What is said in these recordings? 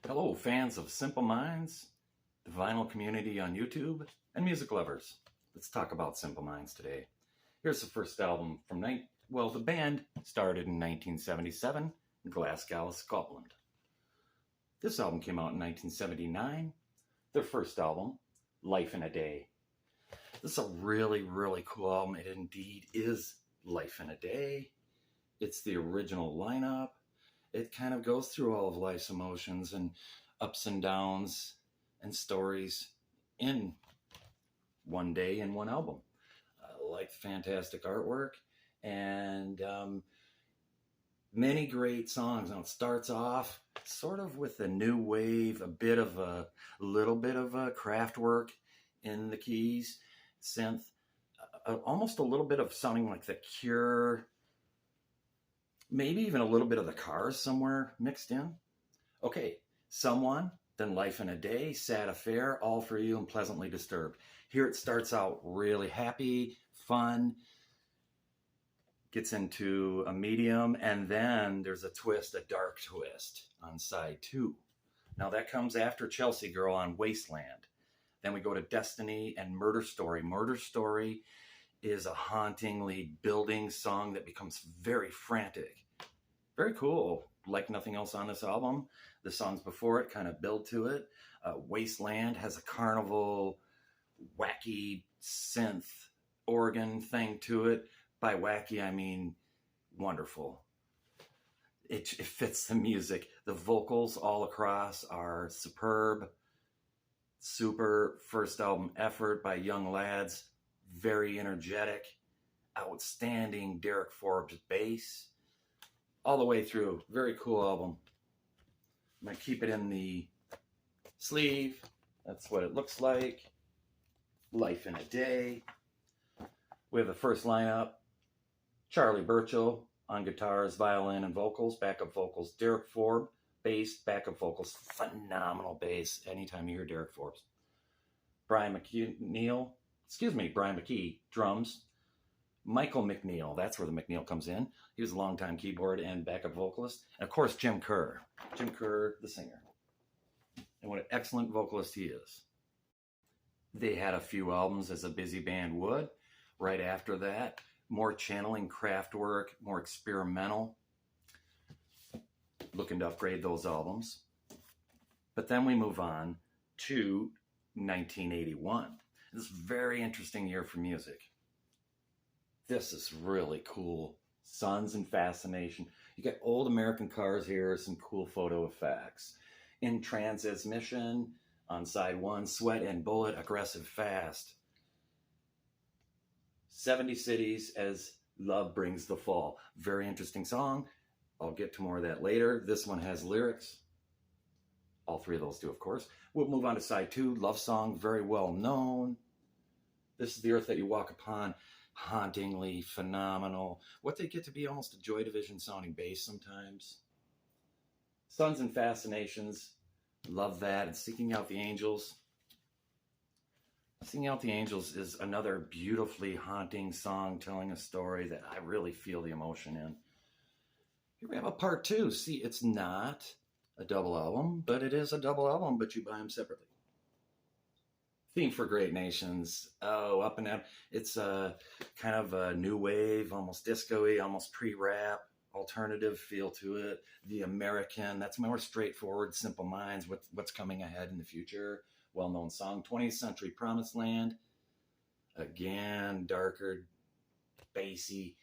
Hello, fans of Simpleminds, the vinyl community on YouTube, and music lovers. Let's talk about Simpleminds today. Here's the first album from the band started in 1977 in Glasgow, Scotland. This album came out in 1979. Their first album, Life in a Day. This is a really, really cool album. It indeed is Life in a Day. It's the original lineup. It kind of goes through all of life's emotions and ups and downs and stories in one day in one album. I like fantastic artwork and many great songs. Now it starts off sort of with a new wave, a little bit of a craft work in the keys, synth, almost a little bit of sounding like The Cure. Maybe even a little bit of the Cars somewhere mixed in. Okay, Someone, then Life in a Day, Sad Affair, All for You, and Pleasantly Disturbed. Here it starts out really happy, fun, gets into a medium, and then there's a twist, a dark twist on side 2. Now that comes after Chelsea Girl on Wasteland. Then we go to Destiny and Murder Story. Murder Story is a hauntingly building song that becomes very frantic. Very cool. Like nothing else on this album. The songs before it kind of build to it. Wasteland has a carnival, wacky synth organ thing to it. By wacky, I mean wonderful. It fits the music. The vocals all across are superb. Super first album effort by young lads. Very energetic, outstanding Derek Forbes bass, all the way through. Very cool album. I'm going to keep it in the sleeve. That's what it looks like. Life in a Day. We have the first lineup. Charlie Burchill on guitars, violin, and vocals. Backup vocals, Derek Forbes. Bass, backup vocals. Phenomenal bass anytime you hear Derek Forbes. Brian McKee, drums. Michael McNeil, that's where the McNeil comes in. He was a longtime keyboard and backup vocalist. And of course, Jim Kerr, the singer. And what an excellent vocalist he is. They had a few albums as a busy band would. Right after that, more channeling craft work, more experimental. Looking to upgrade those albums. But then we move on to 1981. This is a very interesting year for music. This is really cool. Suns and Fascination. You got old American cars here, some cool photo effects. In Transmission on side 1, Sweat and Bullet, Aggressive Fast. 70 Cities as Love Brings the Fall. Very interesting song. I'll get to more of that later. This one has lyrics. All three of those do, of course. We'll move on to side 2, Love Song, very well known. This is the Earth That You Walk Upon, hauntingly phenomenal. What they get to be almost a Joy Division sounding bass sometimes. Suns and Fascinations, love that. And Seeking Out the Angels. Seeking Out the Angels is another beautifully haunting song telling a story that I really feel the emotion in. Here we have a part 2. See, it's not a double album, but it is a double album, but you buy them separately. Theme for Great Nations. Oh, up and down. It's a kind of a new wave, almost disco-y, almost pre-rap, alternative feel to it. The American, that's more straightforward, Simple Minds, what's coming ahead in the future. Well-known song, 20th Century Promised Land. Again, darker, bassy,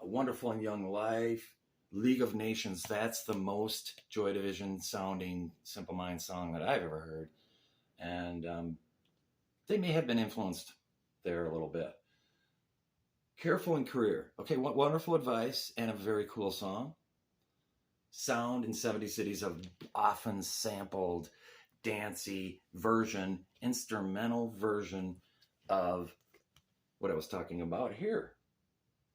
Wonderful and Young Life. League of Nations, that's the most Joy Division sounding Simple Minds song that I've ever heard. And they may have been influenced there a little bit. Careful in Career. Okay, wonderful advice and a very cool song. Sound in 70 Cities of often sampled, dancey version, instrumental version of what I was talking about here.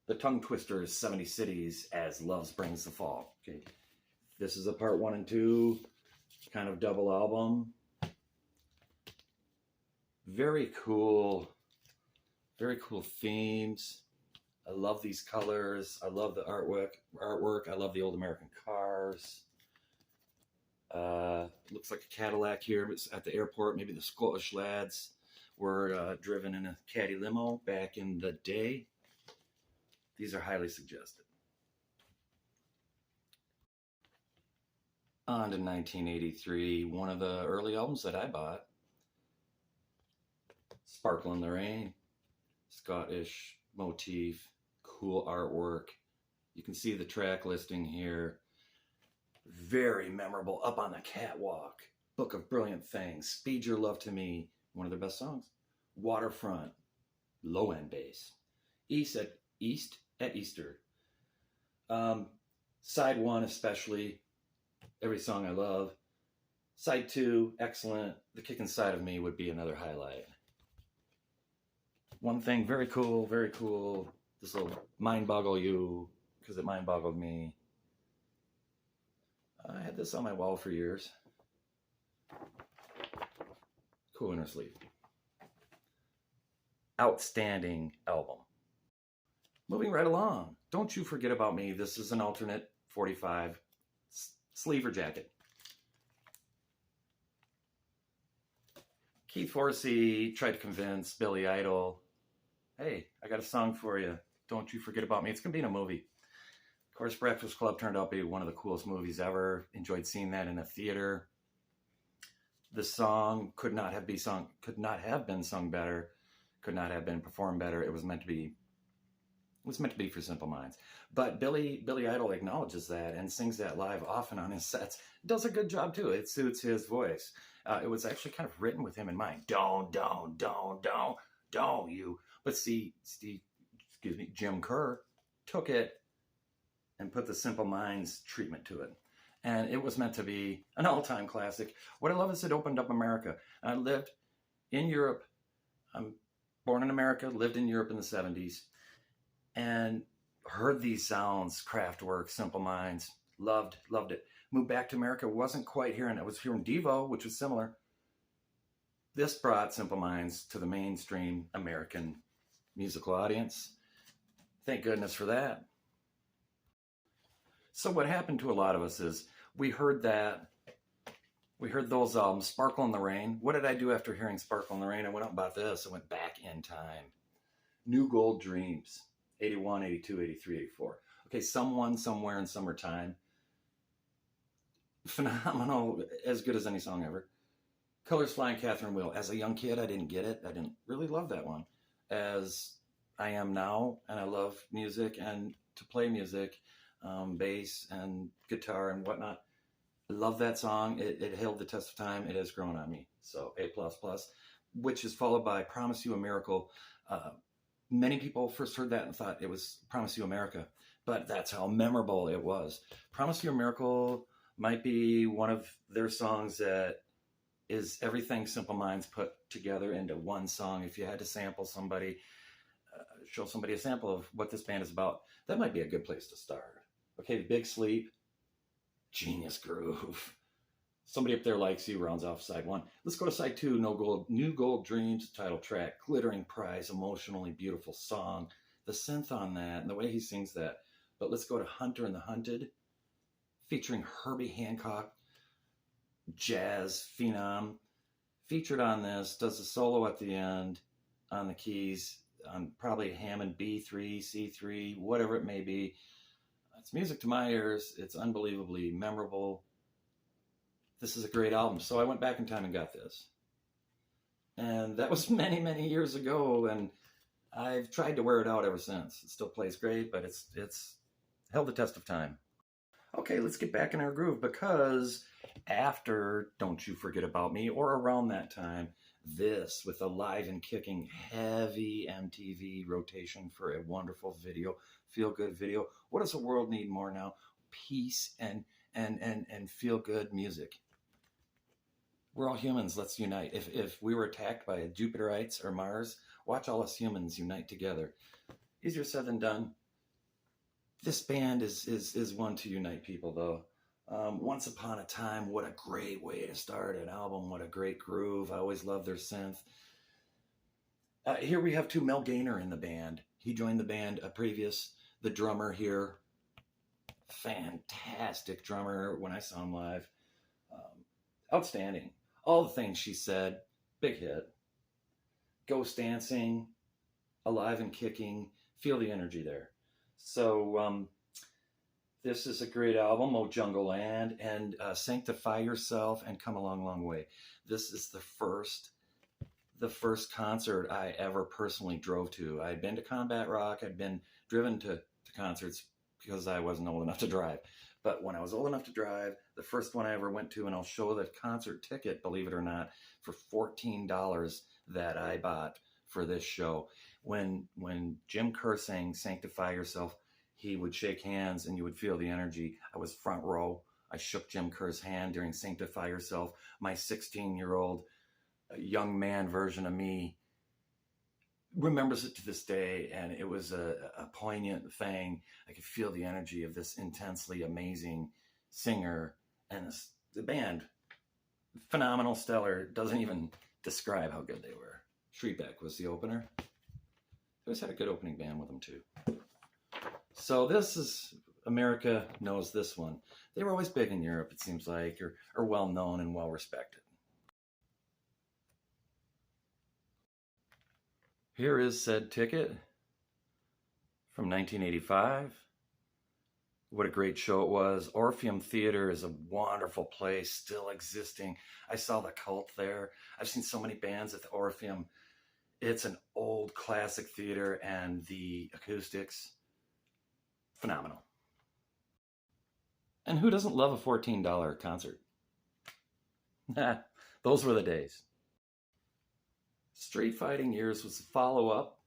The Tongue Twisters, 70 Cities as Love Brings the Fall. Okay, this is a part 1 and 2, kind of double album. Very cool themes. I love these colors. I love the artwork. I love the old American cars. It looks like a Cadillac here. It's at the airport. Maybe the Scottish lads were driven in a caddy limo back in the day. These are highly suggested. On to 1983, one of the early albums that I bought. Sparkle in the Rain, Scottish motif, cool artwork. You can see the track listing here. Very memorable, Up on the Catwalk, Book of Brilliant Things, Speed Your Love to Me, one of their best songs. Waterfront, low end bass. East at Easter. Side 1 especially, every song I love. Side 2, excellent. The Kick Inside of Me would be another highlight. One thing, very cool, very cool. This will mind boggle you, because it mind boggled me. I had this on my wall for years. Cool inner sleeve. Outstanding album. Moving right along. Don't You Forget About Me. This is an alternate 45 sleeve or jacket. Keith Forsey tried to convince Billy Idol, hey, I got a song for you. Don't You Forget About Me. It's going to be in a movie. Of course, Breakfast Club turned out to be one of the coolest movies ever. Enjoyed seeing that in a theater. The song could not have been sung better, could not have been performed better. It was meant to be for Simple Minds. But Billy Idol acknowledges that and sings that live often on his sets. Does a good job too. It suits his voice. It was actually kind of written with him in mind. Don't you. But see, Jim Kerr took it and put the Simple Minds treatment to it. And it was meant to be an all-time classic. What I love is it opened up America. I lived in Europe. I'm born in America, lived in Europe in the 70s, and heard these sounds, Kraftwerk, Simple Minds, loved it. Moved back to America, wasn't quite hearing it. I was hearing Devo, which was similar. This brought Simple Minds to the mainstream American musical audience. Thank goodness for that. So what happened to a lot of us is we heard those albums, Sparkle in the Rain. What did I do after hearing Sparkle in the Rain? I went out and bought this. I went back in time. New Gold Dreams, 81, 82, 83, 84. Okay, Someone, Somewhere in Summertime. Phenomenal, as good as any song ever. Colors Flying Catherine Wheel. As a young kid, I didn't get it. I didn't really love that one. As I am now, and I love music and to play music, bass and guitar and whatnot. I love that song. It held the test of time. It has grown on me. So A++, which is followed by Promise You a Miracle. Many people first heard that and thought it was Promise You America, but that's how memorable it was. Promise You a Miracle might be one of their songs that is everything Simple Minds put together into one song. If you had to sample somebody, show somebody a sample of what this band is about, that might be a good place to start. Okay, Big Sleep, genius groove. Somebody Up There Likes You rounds off side 1. Let's go to side 2, New Gold Dreams, title track, glittering prize, emotionally beautiful song. The synth on that and the way he sings that. But let's go to Hunter and the Hunted, featuring Herbie Hancock, jazz phenom. Featured on this, does a solo at the end on the keys, on probably Hammond B3, C3, whatever it may be. It's music to my ears. It's unbelievably memorable. This is a great album. So I went back in time and got this. And that was many, many years ago, and I've tried to wear it out ever since. It still plays great, but it's held the test of time. Okay, let's get back in our groove, because after Don't You Forget About Me, or around that time, this with a live and kicking heavy MTV rotation for a wonderful video, feel-good video. What does the world need more now? Peace and feel-good music. We're all humans. Let's unite. If we were attacked by Jupiterites or Mars, watch all us humans unite together. Easier said than done. This band is one to unite people, though. Once Upon a Time, what a great way to start an album. What a great groove. I always love their synth. Here we have Mel Gaynor in the band. He joined the band the drummer here. Fantastic drummer when I saw him live. Outstanding. All the things she said, big hit. Ghost dancing, alive and kicking, feel the energy there. So this is a great album, Oh Jungle Land, and Sanctify Yourself and Come a Long, Long Way. This is the first concert I ever personally drove to. I'd been to Combat Rock. I'd been driven to concerts because I wasn't old enough to drive. But when I was old enough to drive, the first one I ever went to, and I'll show the concert ticket, believe it or not, for $14 that I bought for this show. When Jim Kerr sang Sanctify Yourself, he would shake hands and you would feel the energy. I was front row. I shook Jim Kerr's hand during Sanctify Yourself. My 16-year-old young man version of me remembers it to this day, and it was a poignant thing. I could feel the energy of this intensely amazing singer, and the band, phenomenal, stellar, doesn't even describe how good they were. Shrebeck was the opener. They always had a good opening band with them too. So this is, America knows this one. They were always big in Europe, it seems like, or well known and well respected. Here is said ticket from 1985. What a great show it was. Orpheum Theater is a wonderful place, still existing. I saw the Cult there. I've seen so many bands at the Orpheum. It's an old classic theater, and the acoustics, phenomenal. And who doesn't love a $14 concert? Those were the days. Street Fighting Years was the follow-up.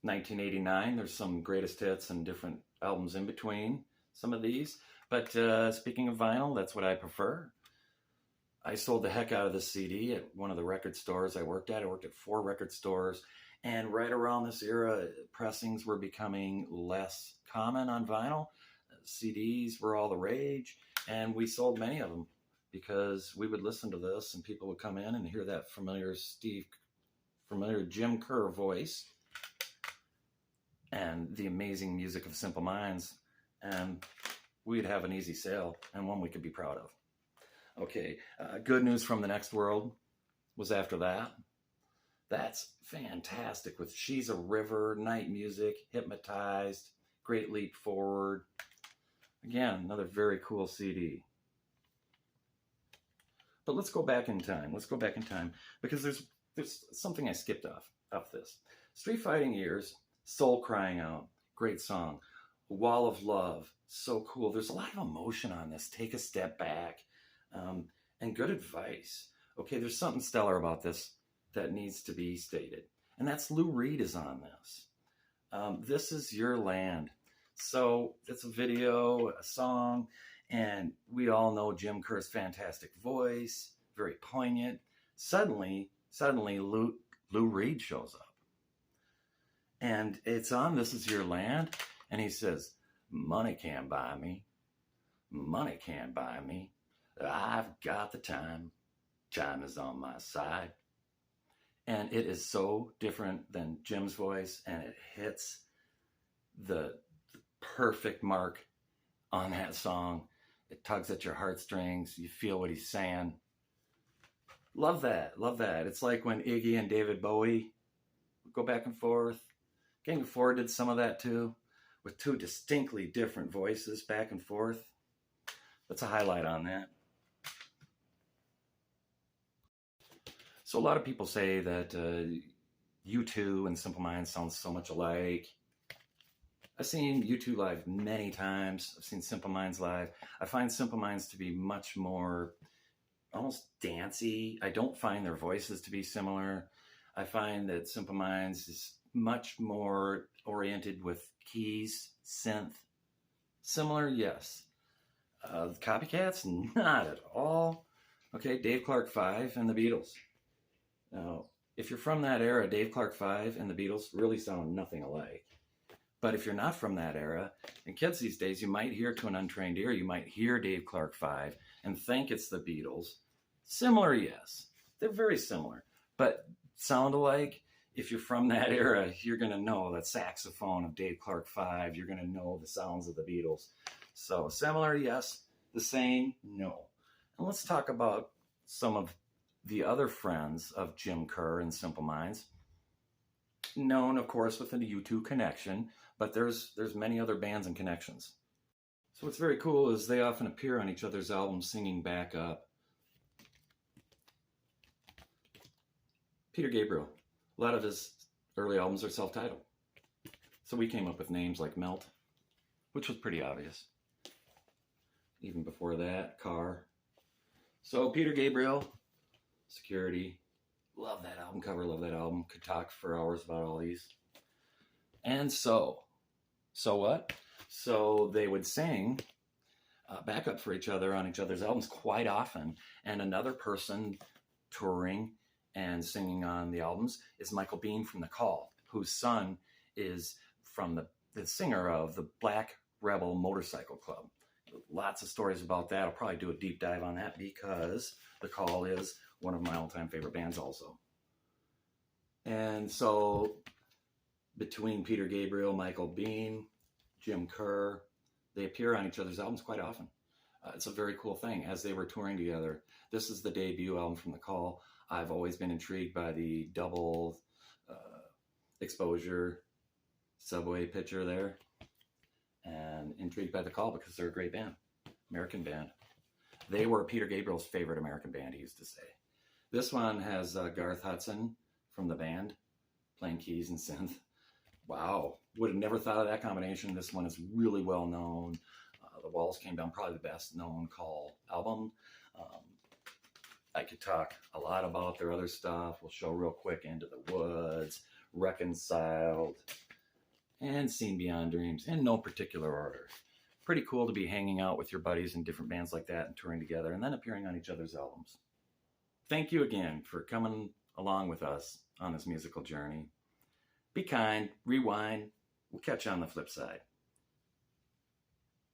1989, there's some greatest hits and different albums in between some of these. But speaking of vinyl, that's what I prefer. I sold the heck out of this CD at one of the record stores I worked at. I worked at 4 record stores. And right around this era, pressings were becoming less common on vinyl. CDs were all the rage, and we sold many of them because we would listen to this and people would come in and hear that familiar Jim Kerr voice and the amazing music of Simpleminds, and we'd have an easy sale and one we could be proud of. Okay, Good News from the Next World was after that. That's fantastic with She's a River, Night Music, Hypnotized, Great Leap Forward. Again, another very cool CD. But let's go back in time. Let's go back in time because there's something I skipped off this. Street Fighting Years, Soul Crying Out, great song. Wall of Love, so cool. There's a lot of emotion on this. Take a Step Back, and good advice. Okay, there's something stellar about this that needs to be stated, and that's Lou Reed is on this. This Is Your Land. So it's a video, a song, and we all know Jim Kerr's fantastic voice, very poignant. Suddenly Lou Reed shows up. And it's on This Is Your Land, and he says, money can't buy me. Money can't buy me. I've got the time. Time is on my side. And it is so different than Jim's voice, and it hits the perfect mark on that song. It tugs at your heartstrings. You feel what he's saying. Love that. Love that. It's like when Iggy and David Bowie go back and forth. Gang of Four did some of that too, with 2 distinctly different voices back and forth. That's a highlight on that. So a lot of people say that U2 and Simpleminds sound so much alike. I've seen U2 live many times. I've seen Simpleminds live. I find Simpleminds to be much more almost dancey. I don't find their voices to be similar. I find that Simpleminds is much more oriented with keys, synth. Similar, yes. Copycats, not at all. Okay, Dave Clark 5 and the Beatles. Now, if you're from that era, Dave Clark 5 and the Beatles really sound nothing alike. But if you're not from that era, and kids these days, you might hear to an untrained ear, you might hear Dave Clark 5 and think it's the Beatles. Similar, yes. They're very similar. But sound alike, if you're from that era, you're going to know that saxophone of Dave Clark 5. You're going to know the sounds of the Beatles. So similar, yes. The same, no. And let's talk about some of the other friends of Jim Kerr and Simpleminds. Known, of course, with the U2 connection, but there's many other bands and connections. So what's very cool is they often appear on each other's albums singing back up. Peter Gabriel, a lot of his early albums are self-titled. So we came up with names like Melt, which was pretty obvious. Even before that, Car. So Peter Gabriel, Security. Love that album cover, love that album. Could talk for hours about all these. And so what? So they would sing backup for each other on each other's albums quite often. And another person touring and singing on the albums is Michael Bean from The Call, whose son is from the singer of the Black Rebel Motorcycle Club. Lots of stories about that. I'll probably do a deep dive on that because The Call is one of my all-time favorite bands also. And so between Peter Gabriel, Michael Bean, Jim Kerr, they appear on each other's albums quite often. It's a very cool thing as they were touring together. This is the debut album from The Call. I've always been intrigued by the double exposure subway picture there, and intrigued by The Call because they're a great band, American band. They were Peter Gabriel's favorite American band, he used to say. This one has Garth Hudson from the band playing keys and synth. Wow, would have never thought of that combination. This one is really well known. The Walls Came Down, probably the best known Call album. I could talk a lot about their other stuff. We'll show real quick Into the Woods, Reconciled, and Seen Beyond Dreams in no particular order. Pretty cool to be hanging out with your buddies in different bands like that and touring together and then appearing on each other's albums. Thank you again for coming along with us on this musical journey. Be kind, rewind. We'll catch you on the flip side.